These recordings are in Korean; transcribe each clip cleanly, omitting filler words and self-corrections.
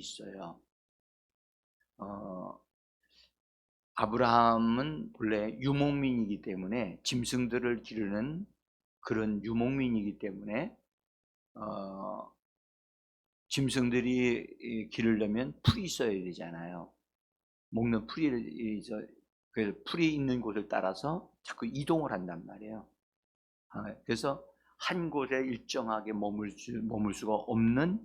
있어요. 아브라함은 본래 유목민이기 때문에 짐승들을 기르는 그런 유목민이기 때문에 짐승들이 기르려면 풀이 있어야 되잖아요. 먹는 그래서 풀이 있는 곳을 따라서 자꾸 이동을 한단 말이에요. 그래서 한 곳에 일정하게 머물 수가 없는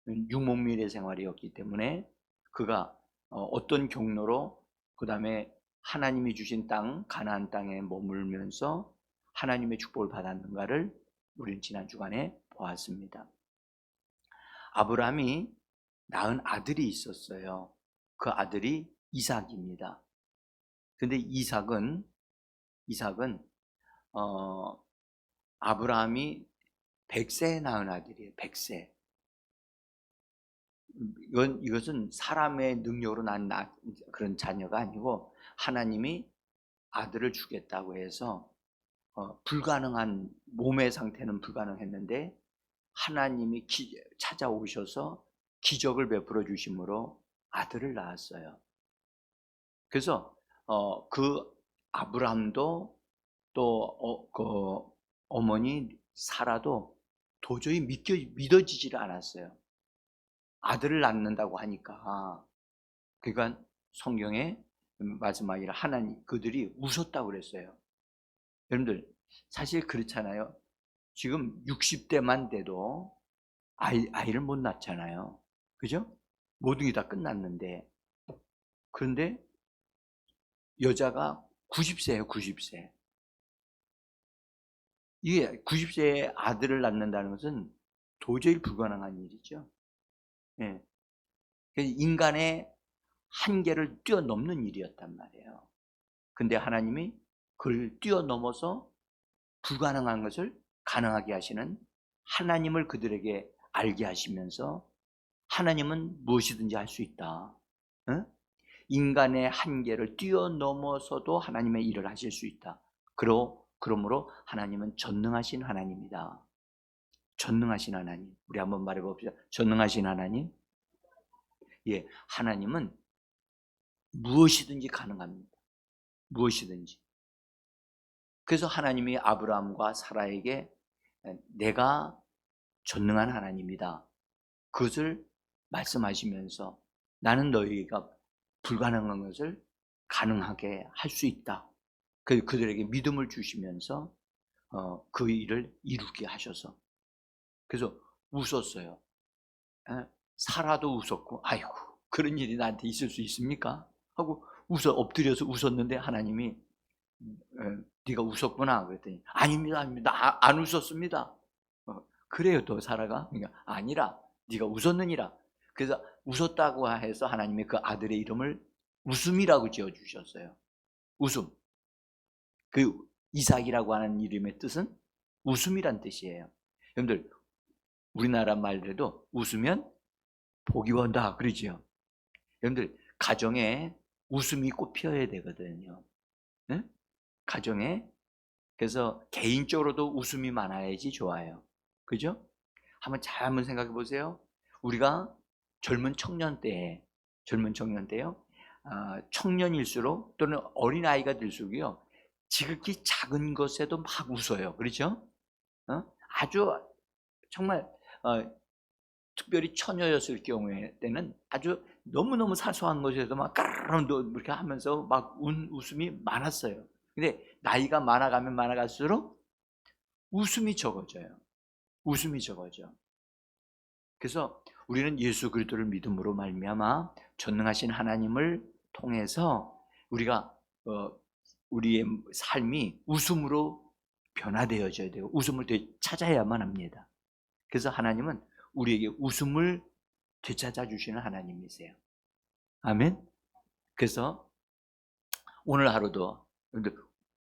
유목민의 생활이었기 때문에 그가 어떤 경로로 그 다음에 하나님이 주신 땅 가나안 땅에 머물면서 하나님의 축복을 받았는가를 우리는 지난 주간에 보았습니다. 아브라함이 낳은 아들이 있었어요. 그 아들이 이삭입니다. 근데 이삭은 아브라함이 100세에 낳은 아들이에요. 100세. 이것은 사람의 능력으로 난 그런 자녀가 아니고 하나님이 아들을 주겠다고 해서 불가능한 몸의 상태는 불가능했는데 하나님이 찾아오셔서 기적을 베풀어 주심으로 아들을 낳았어요. 그래서 그 아브라함도 또 그 어머니 사라도 도저히 믿어지질 않았어요. 아들을 낳는다고 하니까. 그러니까 성경에 말씀하기를 하나님 그들이 웃었다고 그랬어요. 여러분들 사실 그렇잖아요. 지금 60대만 돼도 아이를 못 낳잖아요. 그죠? 모든 게 다 끝났는데. 그런데 여자가 90세예요. 90세. 이게 90세에 아들을 낳는다는 것은 도저히 불가능한 일이죠. 예. 인간의 한계를 뛰어넘는 일이었단 말이에요. 근데 하나님이 그걸 뛰어넘어서 불가능한 것을 가능하게 하시는 하나님을 그들에게 알게 하시면서 하나님은 무엇이든지 할 수 있다. 응? 인간의 한계를 뛰어넘어서도 하나님의 일을 하실 수 있다. 그러므로 하나님은 전능하신 하나님이다. 전능하신 하나님. 우리 한번 말해봅시다. 전능하신 하나님. 예, 하나님은 무엇이든지 가능합니다. 무엇이든지. 그래서 하나님이 아브라함과 사라에게 내가 전능한 하나님이다. 그것을 말씀하시면서 나는 너희가 불가능한 것을 가능하게 할 수 있다. 그들에게 믿음을 주시면서 그 일을 이루게 하셔서 그래서 웃었어요. 사라도 웃었고 아이고 그런 일이 나한테 있을 수 있습니까? 하고 엎드려서 웃었는데 하나님이 네가 웃었구나 그랬더니 아닙니다 안 웃었습니다. 그래요 또 사라가 그러니까 아니라 네가 웃었느니라. 그래서 웃었다고 해서 하나님이 그 아들의 이름을 웃음이라고 지어주셨어요. 웃음. 그 이삭이라고 하는 이름의 뜻은 웃음이란 뜻이에요. 여러분들 우리나라 말대로 웃으면 복이 온다 그러지요. 여러분들 가정에 웃음이 꽃 피어야 되거든요. 네? 가정에. 그래서 개인적으로도 웃음이 많아야지 좋아요. 그죠? 한번 생각해 보세요. 우리가 젊은 청년 때요. 청년일수록 또는 어린아이가 될수록요. 지극히 작은 것에도 막 웃어요. 그렇죠? 아주 정말 특별히 처녀였을 경우에 때는 아주 너무너무 사소한 것에도 막 까르르 이렇게 하면서 막 웃음이 많았어요. 근데 나이가 많아가면 많아갈수록 웃음이 적어져요. 웃음이 적어져. 그래서 우리는 예수 그리스도를 믿음으로 말미암아 전능하신 하나님을 통해서 우리가 우리의 삶이 웃음으로 변화되어져야 돼요. 웃음을 되찾아야만 합니다. 그래서 하나님은 우리에게 웃음을 되찾아 주시는 하나님이세요. 아멘. 그래서 오늘 하루도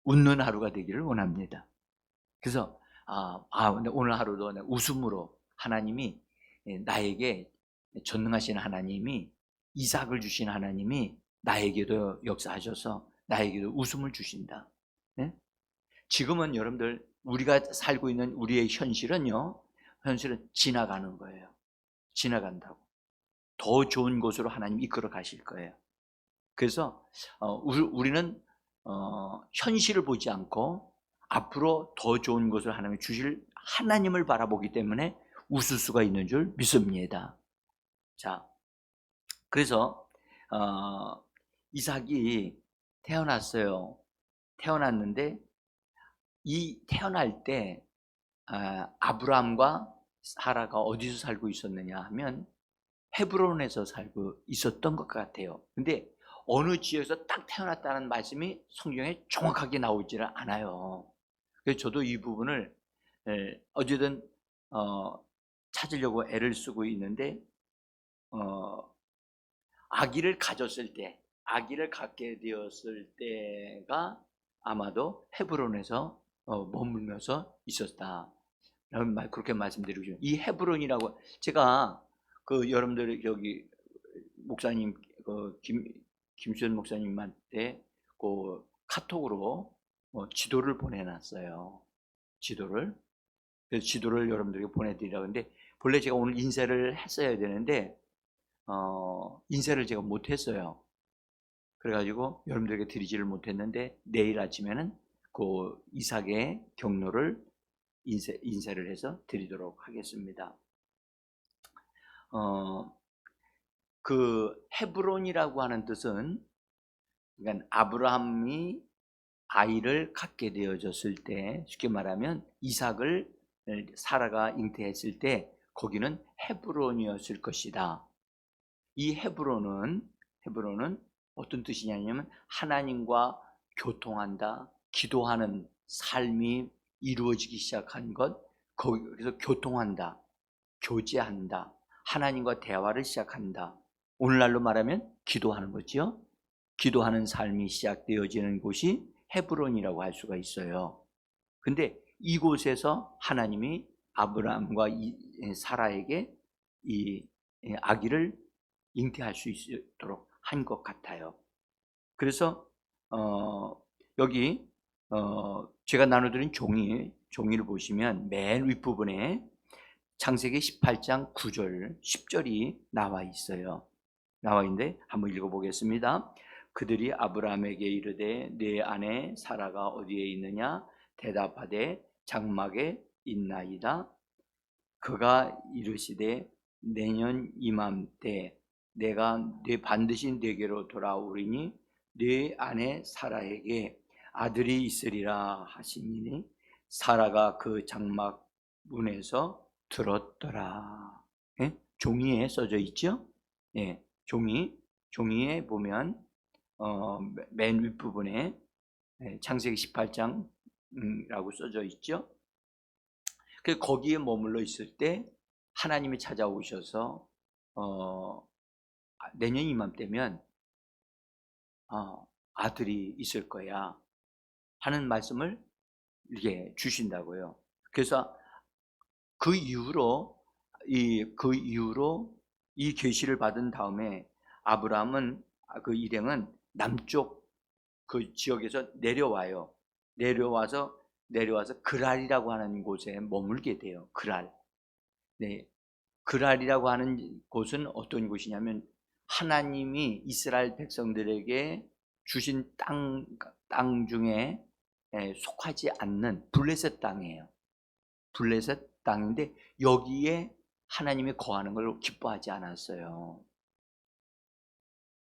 웃는 하루가 되기를 원합니다. 그래서 오늘 하루도 웃음으로 하나님이 나에게 전능하신 하나님이 이삭을 주신 하나님이 나에게도 역사하셔서 나에게도 웃음을 주신다. 네? 지금은 여러분들 우리가 살고 있는 우리의 현실은 지나가는 거예요. 지나간다고. 더 좋은 곳으로 하나님 이끌어 가실 거예요. 그래서 우리는 현실을 보지 않고 앞으로 더 좋은 것을 하나님이 주실 하나님을 바라보기 때문에 웃을 수가 있는 줄 믿습니다. 자, 그래서 이삭이 태어났어요. 태어났는데 이 태어날 때 아브라함과 사라가 어디서 살고 있었느냐 하면 헤브론에서 살고 있었던 것 같아요. 근데 어느 지역에서 딱 태어났다는 말씀이 성경에 정확하게 나오지를 않아요. 그래서 저도 이 부분을 어쨌든 찾으려고 애를 쓰고 있는데 아기를 가졌을 때, 아기를 갖게 되었을 때가 아마도 헤브론에서 머물면서 있었다. 그렇게 말씀드리고 싶어요. 이 헤브론이라고 제가 여러분들 여기 목사님 김수현 목사님한테 카톡으로 지도를 보내놨어요. 지도를. 그래서 지도를 여러분들에게 보내드리라고 했는데 본래 제가 오늘 인쇄를 했어야 되는데 인쇄를 제가 못했어요. 그래가지고 여러분들에게 드리지를 못했는데 내일 아침에는 이삭의 경로를 인쇄를 해서 드리도록 하겠습니다. 헤브론이라고 하는 뜻은 그러니까 아브라함이 아이를 갖게 되어졌을 때, 쉽게 말하면 이삭을 사라가 잉태했을 때 거기는 헤브론이었을 것이다. 이 헤브론은 어떤 뜻이냐면 하나님과 교통한다, 기도하는 삶이 이루어지기 시작한 것, 거기서 교통한다, 교제한다, 하나님과 대화를 시작한다. 오늘날로 말하면 기도하는 거죠. 기도하는 삶이 시작되어지는 곳이 헤브론이라고 할 수가 있어요. 근데 이곳에서 하나님이 아브라함과 사라에게 이 아기를 잉태할 수 있도록 한 것 같아요. 그래서 여기 제가 나눠드린 종이를 보시면 맨 윗부분에 창세기 18장 9절 10절이 나와 있어요. 나와 있는데 한번 읽어보겠습니다. 그들이 아브라함에게 이르되 네 아내 사라가 어디에 있느냐? 대답하되 장막에 있나이다. 그가 이르시되 내년 이맘때 내가 반드시 네게로 돌아오리니 네 아내 사라에게 아들이 있으리라 하시니 사라가 그 장막 문에서 들었더라. 예? 종이에 써져 있죠? 예, 종이에 보면 맨 윗부분에 창세기 18장이라고 써져 있죠. 거기에 머물러 있을 때 하나님이 찾아오셔서 내년 이맘때면 아들이 있을 거야 하는 말씀을 이렇게 주신다고요. 그래서 그 이후로 이 계시를 받은 다음에 아브라함은 그 일행은 남쪽 그 지역에서 내려와요. 내려와서 그랄이라고 하는 곳에 머물게 돼요. 그랄. 네. 그랄이라고 하는 곳은 어떤 곳이냐면 하나님이 이스라엘 백성들에게 주신 땅 중에 속하지 않는 블레셋 땅이에요. 블레셋 땅인데 여기에 하나님이 거하는 걸 기뻐하지 않았어요.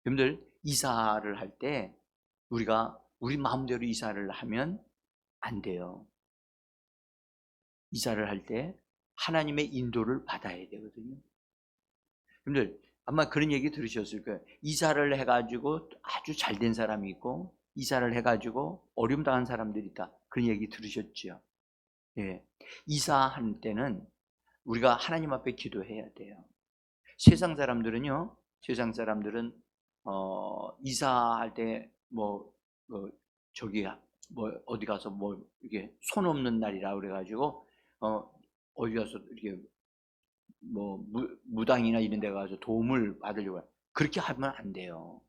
여러분들 이사를 할 때 우리가 우리 마음대로 이사를 하면 안 돼요. 이사를 할 때 하나님의 인도를 받아야 되거든요. 여러분들 아마 그런 얘기 들으셨을 거예요. 이사를 해가지고 아주 잘된 사람이 있고 이사를 해가지고 어려움 당한 사람들이 있다. 그런 얘기 들으셨죠? 예. 이사할 때는 우리가 하나님 앞에 기도해야 돼요. 세상 사람들은 이사할 때 어디 가서 이게 손 없는 날이라 그래가지고 어디 가서 이렇게 무당이나 이런 데 가서 도움을 받으려고 해요. 그렇게 하면 안 돼요.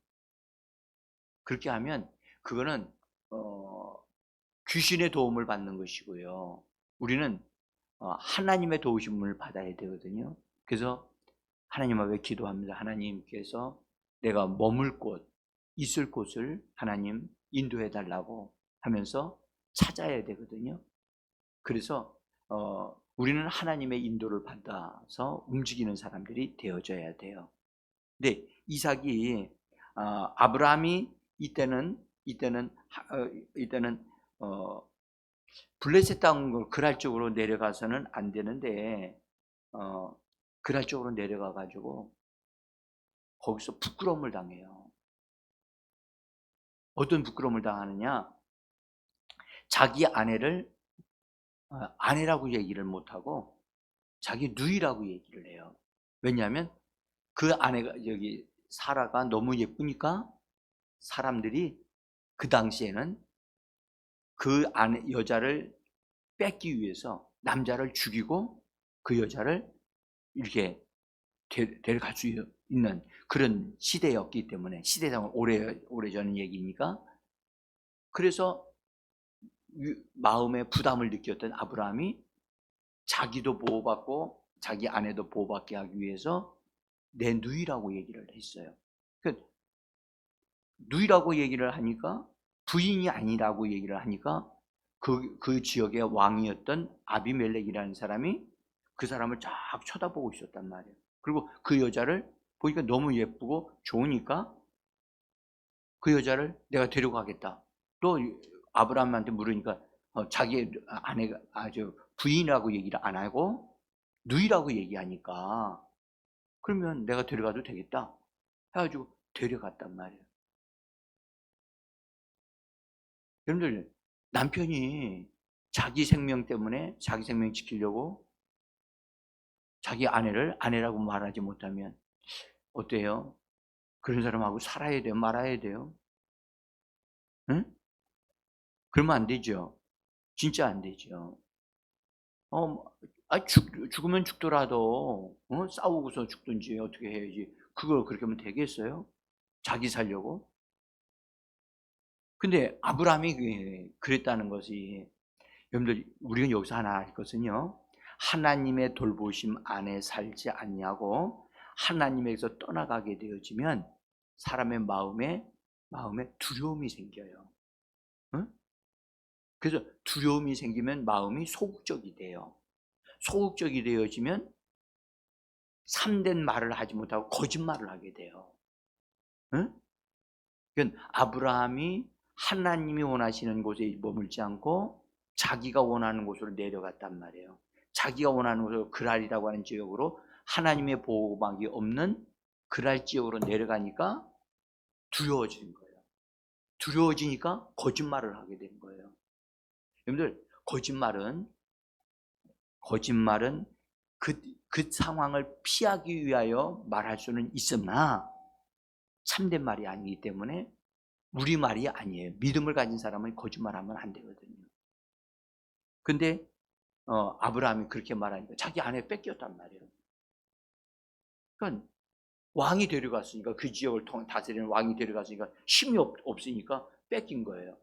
그렇게 하면 그거는 귀신의 도움을 받는 것이고요. 우리는 하나님의 도우심을 받아야 되거든요. 그래서 하나님 앞에 기도합니다. 하나님께서 내가 머물 곳, 있을 곳을 하나님 인도해 달라고 하면서 찾아야 되거든요. 그래서 우리는 하나님의 인도를 받아서 움직이는 사람들이 되어져야 돼요. 근데 이삭이 아브라함이 이때는 블레셋 땅 그랄 쪽으로 내려가서는 안 되는데 그랄 쪽으로 내려가 가지고 거기서 부끄러움을 당해요. 어떤 부끄러움을 당하느냐? 자기 아내를 아내라고 얘기를 못하고 자기 누이라고 얘기를 해요. 왜냐하면 그 아내가 여기 사라가 너무 예쁘니까 사람들이 그 당시에는 그 아내 여자를 뺏기 위해서 남자를 죽이고 그 여자를 이렇게 데려갈 수 있는 그런 시대였기 때문에, 시대상은 오래전 얘기니까. 그래서 마음에 부담을 느꼈던 아브라함이 자기도 보호받고 자기 아내도 보호받게 하기 위해서 내 누이라고 얘기를 했어요. 누이라고 얘기를 하니까, 부인이 아니라고 얘기를 하니까 그 지역의 왕이었던 아비멜렉이라는 사람이 그 사람을 쫙 쳐다보고 있었단 말이에요. 그리고 그 여자를 보니까 너무 예쁘고 좋으니까 그 여자를 내가 데려가겠다. 또 아브라함한테 물으니까 자기 아내가 아주 부인이라고 얘기를 안 하고 누이라고 얘기하니까 그러면 내가 데려가도 되겠다 해가지고 데려갔단 말이에요. 여러분들, 남편이 자기 생명 때문에 자기 생명 지키려고 자기 아내를 아내라고 말하지 못하면 어때요? 그런 사람하고 살아야 돼요? 말아야 돼요? 응? 그러면 안 되죠. 진짜 안 되죠. 죽으면 죽더라도 싸우고서 죽든지 어떻게 해야지. 그걸 그렇게 하면 되겠어요? 자기 살려고? 근데 아브라함이 그랬다는 것이, 여러분들, 우리는 여기서 하나 알 것은요, 하나님의 돌보심 안에 살지 않냐고 하나님에게서 떠나가게 되어지면 사람의 마음에 두려움이 생겨요. 응? 그래서 두려움이 생기면 마음이 소극적이 돼요. 소극적이 되어지면 참된 말을 하지 못하고 거짓말을 하게 돼요. 응? 그러니까 아브라함이 하나님이 원하시는 곳에 머물지 않고 자기가 원하는 곳으로 내려갔단 말이에요. 자기가 원하는 곳으로 그랄이라고 하는 지역으로, 하나님의 보호막이 없는 그랄 지역으로 내려가니까 두려워진 거예요. 두려워지니까 거짓말을 하게 된 거예요. 여러분들, 거짓말은 그 상황을 피하기 위하여 말할 수는 있으나 참된 말이 아니기 때문에 우리 말이 아니에요. 믿음을 가진 사람은 거짓말하면 안 되거든요. 근데 아브라함이 그렇게 말하니까 자기 아내 뺏겼단 말이에요. 그러니까 왕이 데려갔으니까, 그 지역을 다스리는 왕이 데려갔으니까 힘이 없으니까 뺏긴 거예요.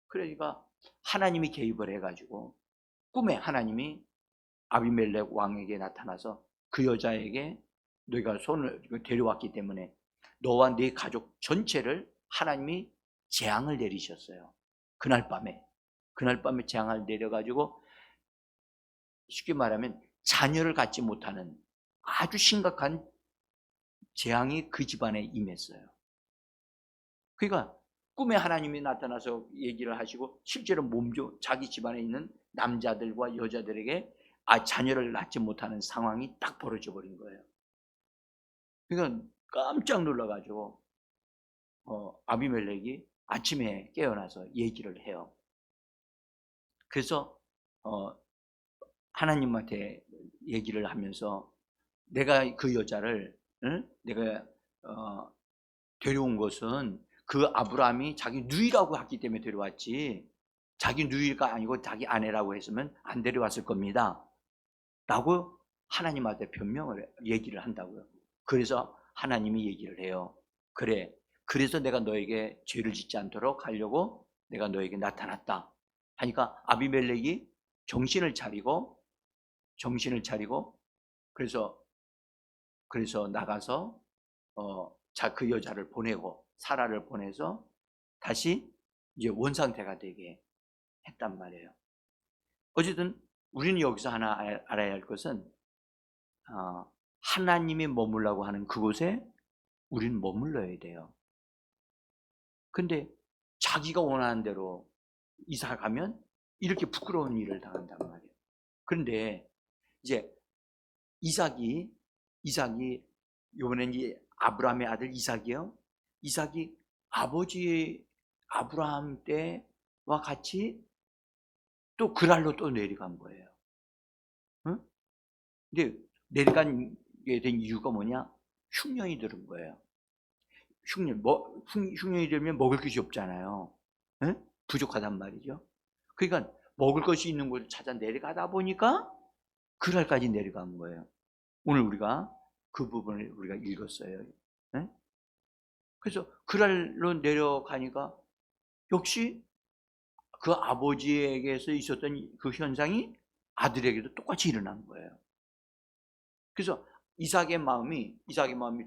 그러니까 하나님이 개입을 해가지고 꿈에 하나님이 아비멜렉 왕에게 나타나서 그 여자에게 너희가 손을 데려왔기 때문에 너와 네 가족 전체를 하나님이 재앙을 내리셨어요. 그날 밤에 재앙을 내려가지고, 쉽게 말하면 자녀를 갖지 못하는 아주 심각한 재앙이 그 집안에 임했어요. 그러니까 꿈에 하나님이 나타나서 얘기를 하시고 실제로 자기 집안에 있는 남자들과 여자들에게 자녀를 낳지 못하는 상황이 딱 벌어져 버린 거예요. 그러니까 깜짝 놀라가지고 아비멜렉이 아침에 깨어나서 얘기를 해요. 그래서 하나님한테 얘기를 하면서, 내가 그 여자를 내가 데려온 것은 그 아브라함이 자기 누이라고 했기 때문에 데려왔지, 자기 누이가 아니고 자기 아내라고 했으면 안 데려왔을 겁니다 라고 하나님한테 얘기를 한다고요. 그래서 하나님이 얘기를 해요. 그래, 그래서 내가 너에게 죄를 짓지 않도록 하려고 내가 너에게 나타났다 하니까 아비멜렉이 정신을 차리고 그래서 그래서 나가서 그 여자를 보내고 사라를 보내서 다시 이제 원상태가 되게 했단 말이에요. 어쨌든 우리는 여기서 하나 알아야 할 것은 하나님이 머물라고 하는 그곳에 우리는 머물러야 돼요. 근데 자기가 원하는 대로 이사 가면 이렇게 부끄러운 일을 당한단 말이에요. 그런데 이제 이삭이 이번엔 이제 아브라함의 아들 이삭이요. 이삭이 아버지 아브라함 때와 같이 또 그랄로 또 내려간 거예요. 응? 근데 내려가게 된 이유가 뭐냐? 흉년이 들은 거예요. 흉년이 들면 먹을 것이 없잖아요. 응? 부족하단 말이죠. 그러니까 먹을 것이 있는 곳을 찾아 내려가다 보니까 그랄까지 내려간 거예요. 오늘 우리가 그 부분을 우리가 읽었어요. 응? 그래서 그랄로 내려가니까 역시 그 아버지에게서 있었던 그 현상이 아들에게도 똑같이 일어난 거예요. 그래서 이삭의 마음이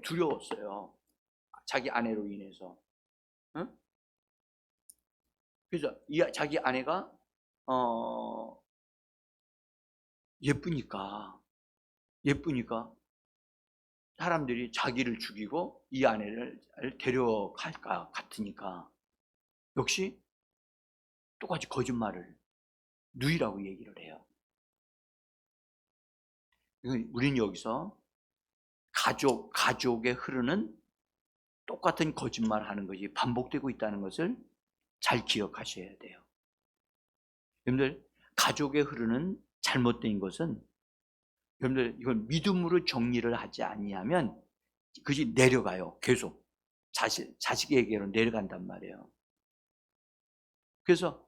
두려웠어요. 자기 아내로 인해서. 응? 그래서 자기 아내가 예쁘니까 사람들이 자기를 죽이고 이 아내를 데려갈 것 같으니까 역시 똑같이 거짓말을 누이라고 얘기를 해요. 우리는 여기서 가족에 흐르는 똑같은 거짓말 하는 것이 반복되고 있다는 것을 잘 기억하셔야 돼요. 여러분들, 가족에 흐르는 잘못된 것은 여러분들 이건 믿음으로 정리를 하지 아니하면 그것이 내려가요. 계속 자식에게로 내려간단 말이에요. 그래서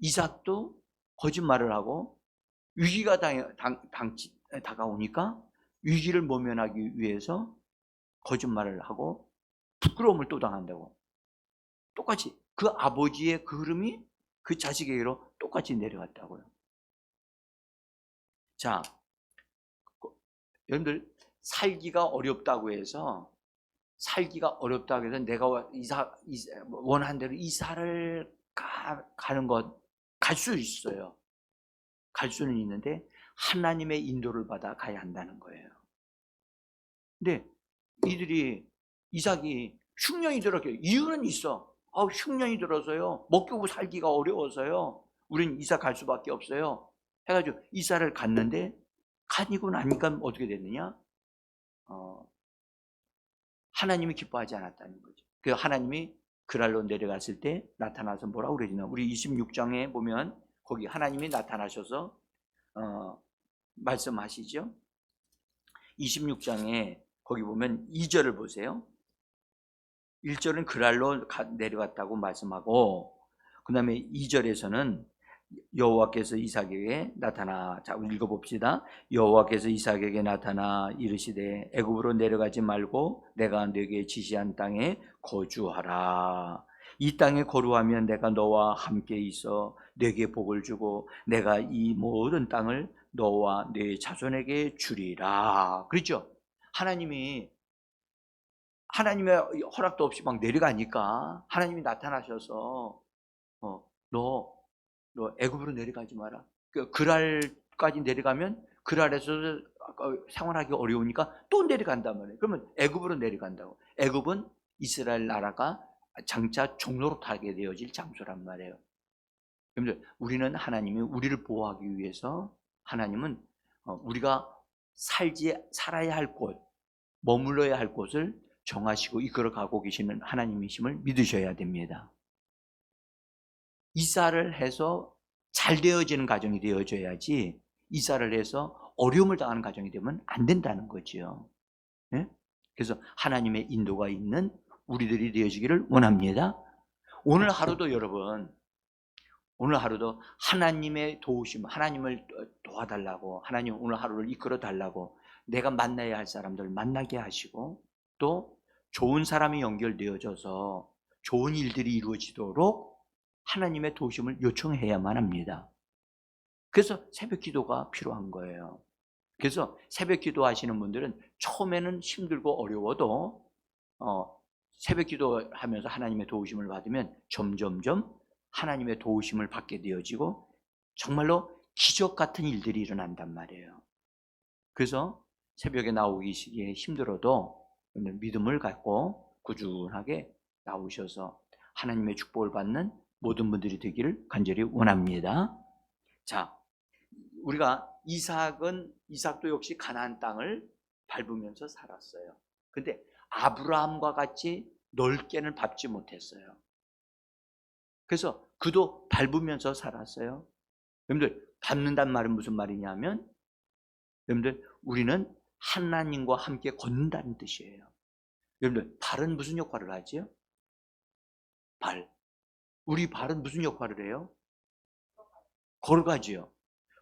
이삭도 거짓말을 하고 위기가 다가오니까 위기를 모면하기 위해서 거짓말을 하고 부끄러움을 또 당한다고. 똑같이 그 아버지의 그 흐름이 그 자식에게로 똑같이 내려갔다고요. 자, 여러분들 살기가 어렵다고 해서 내가 원하는 대로 이사를 가는 것 갈 수 있어요. 갈 수는 있는데 하나님의 인도를 받아 가야 한다는 거예요. 근데 이삭이 흉년이 들었어요. 이유는 있어. 흉년이 들어서요. 먹고 살기가 어려워서요. 우린 이사 갈 수밖에 없어요. 해가지고 이사를 갔는데 가니고 나니까 어떻게 됐느냐? 하나님이 기뻐하지 않았다는 거죠. 그 하나님이 그랄로 내려갔을 때 나타나서 뭐라고 그러지나? 우리 26장에 보면 거기 하나님이 나타나셔서 말씀하시죠. 26장에 거기 보면 2절을 보세요. 1절은 그랄로 내려갔다고 말씀하고 그 다음에 2절에서는 여호와께서 이삭에게 나타나, 자 읽어봅시다. 여호와께서 이삭에게 나타나 이르시되 애굽으로 내려가지 말고 내가 네게 지시한 땅에 거주하라. 이 땅에 거류하면 내가 너와 함께 있어 네게 복을 주고 내가 이 모든 땅을 너와 네 자손에게 주리라. 그렇죠? 하나님의 허락도 없이 막 내려가니까 하나님이 나타나셔서 너 애굽으로 내려가지 마라. 그랄까지 내려가면 그랄에서 생활하기 어려우니까 또 내려간단 말이에요. 그러면 애굽으로 내려간다고. 애굽은 이스라엘 나라가 장차 종로로 타게 되어질 장소란 말이에요. 그런데 우리는 하나님이 우리를 보호하기 위해서 하나님은 우리가 살아야 할 곳, 머물러야 할 곳을 정하시고 이끌어 가고 계시는 하나님이심을 믿으셔야 됩니다. 이사를 해서 잘 되어지는 가정이 되어져야지 이사를 해서 어려움을 당하는 가정이 되면 안 된다는 거죠. 네? 그래서 하나님의 인도가 있는 우리들이 되어지기를 원합니다. 오늘 하루도 여러분, 하나님의 도우심, 하나님을 도와달라고, 하나님 오늘 하루를 이끌어 달라고 내가 만나야 할 사람들을 만나게 하시고 또 좋은 사람이 연결되어져서 좋은 일들이 이루어지도록 하나님의 도우심을 요청해야만 합니다. 그래서 새벽 기도가 필요한 거예요. 그래서 새벽 기도하시는 분들은 처음에는 힘들고 어려워도 새벽 기도하면서 하나님의 도우심을 받으면 점점점 하나님의 도우심을 받게 되어지고 정말로 기적 같은 일들이 일어난단 말이에요. 그래서 새벽에 나오기에 힘들어도 믿음을 갖고 꾸준하게 나오셔서 하나님의 축복을 받는 모든 분들이 되기를 간절히 원합니다. 자, 우리가 이삭도 역시 가나안 땅을 밟으면서 살았어요. 근데 아브라함과 같이 넓게는 밟지 못했어요. 그래서 그도 밟으면서 살았어요. 여러분들, 밟는단 말은 무슨 말이냐면, 여러분들, 우리는 하나님과 함께 걷는다는 뜻이에요. 여러분들, 발은 무슨 역할을 하지요? 우리 발은 무슨 역할을 해요? 걸어가지요.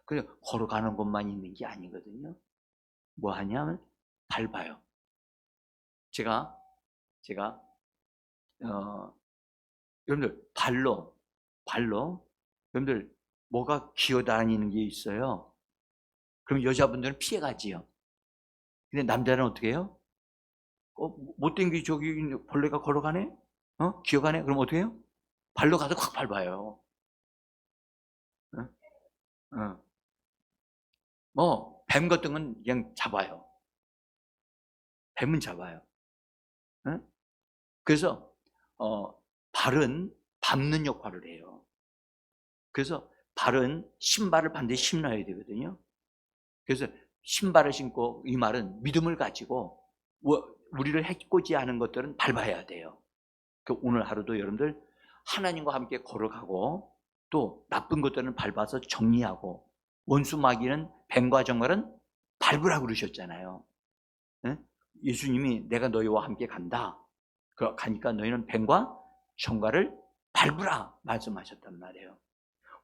그냥 걸어가는 것만 있는 게 아니거든요. 뭐 하냐면 밟아요. 제가 여러분들 발로 여러분들 뭐가 기어다니는 게 있어요. 그럼 여자분들은 피해가지요. 근데 남자는 어떻게 해요? 못된 저기 벌레가 걸어가네? 기어가네? 그럼 어떻게 해요? 발로 가서 확 밟아요. 뱀 같은 건 그냥 잡아요. 뱀은 잡아요. 그래서 발은 밟는 역할을 해요. 그래서 발은 신발을 반드시 신어야 되거든요. 그래서 신발을 신고, 이 말은 믿음을 가지고 우리를 해코지 하는 것들은 밟아야 돼요. 오늘 하루도 여러분들 하나님과 함께 걸어가고, 또 나쁜 것들은 밟아서 정리하고, 원수 마귀는 뱀과 정갈은 밟으라고 그러셨잖아요. 예수님이 내가 너희와 함께 간다. 가니까 너희는 뱀과 정갈을 밟으라 말씀하셨단 말이에요.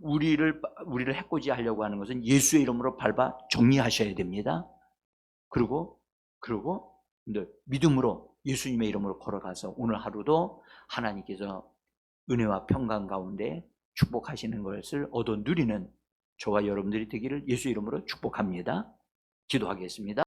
우리를 해코지 하려고 하는 것은 예수의 이름으로 밟아 정리하셔야 됩니다. 그리고 믿음으로 예수님의 이름으로 걸어가서 오늘 하루도 하나님께서 은혜와 평강 가운데 축복하시는 것을 얻어 누리는 저와 여러분들이 되기를 예수 이름으로 축복합니다. 기도하겠습니다.